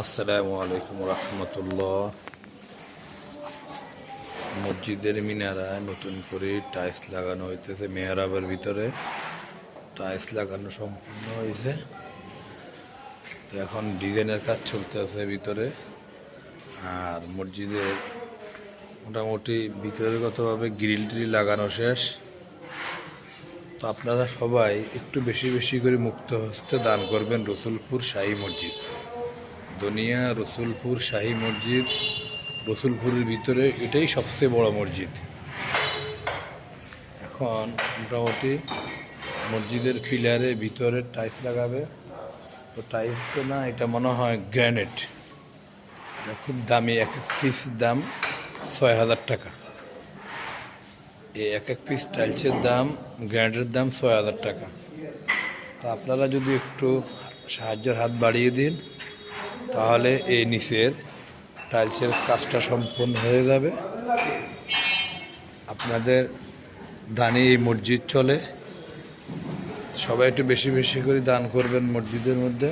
আসসালামু আলাইকুম রহমতুল্লাহ। মসজিদের মিনারায় নতুন করে টাইলস লাগানো হইতেছে। মেহরাবের ভিতরে টাইলস লাগানো সম্পূর্ণ হয়েছে, তো এখন ডিজাইনের কাজ চলতেছে ভিতরে। আর মসজিদের মোটামুটি ভিতরেগতভাবে গ্রিল টিল লাগানো শেষ। তো আপনারা সবাই একটু বেশি বেশি করে মুক্ত হস্তে দান করবেন রসুলপুর শাহী মসজিদ, দুনিয়া রসুলপুর শাহী মসজিদ। রসুলপুরের ভিতরে এটাই সবচেয়ে বড় মসজিদ। এখন মোটামুটি মসজিদের পিলারে ভিতরে টাইলস লাগাবে। তো টাইলস তো না, এটা মনে হয় গ্রানাইট। খুব দামি, এক এক পিস দাম ৬,০০০ টাকা। এই এক এক পিস টাইলসের দাম, গ্রানাইটের দাম ৬,০০০ টাকা। তো আপনারা যদি একটু সাহায্যের হাত বাড়িয়ে দিন, তাহলে এই নিচের টাইলসের কাজটা সম্পূর্ণ হয়ে যাবে। আপনাদের দানে এই মসজিদ চলে, সবাই একটু বেশি বেশি করে দান করবেন মসজিদের মধ্যে।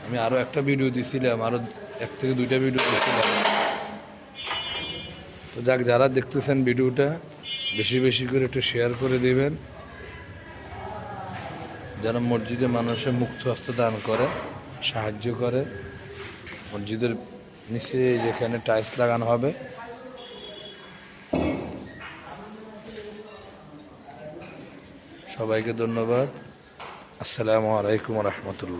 আমি আরও একটা ভিডিও দিছিলাম, আরও ১ থেকে ২টা ভিডিও দিছিলাম। তো যাক, যারা দেখতেছেন ভিডিওটা বেশি বেশি করে একটু শেয়ার করে দিবেন, যেন মসজিদে মানুষের মুক্ত হস্তে দান করে, সাহায্য করে। মসজিদের নিচে যেখানে টাইলস লাগানো হবে, সবাইকে ধন্যবাদ। আসসালামু আলাইকুম রহমতুল্লাহ।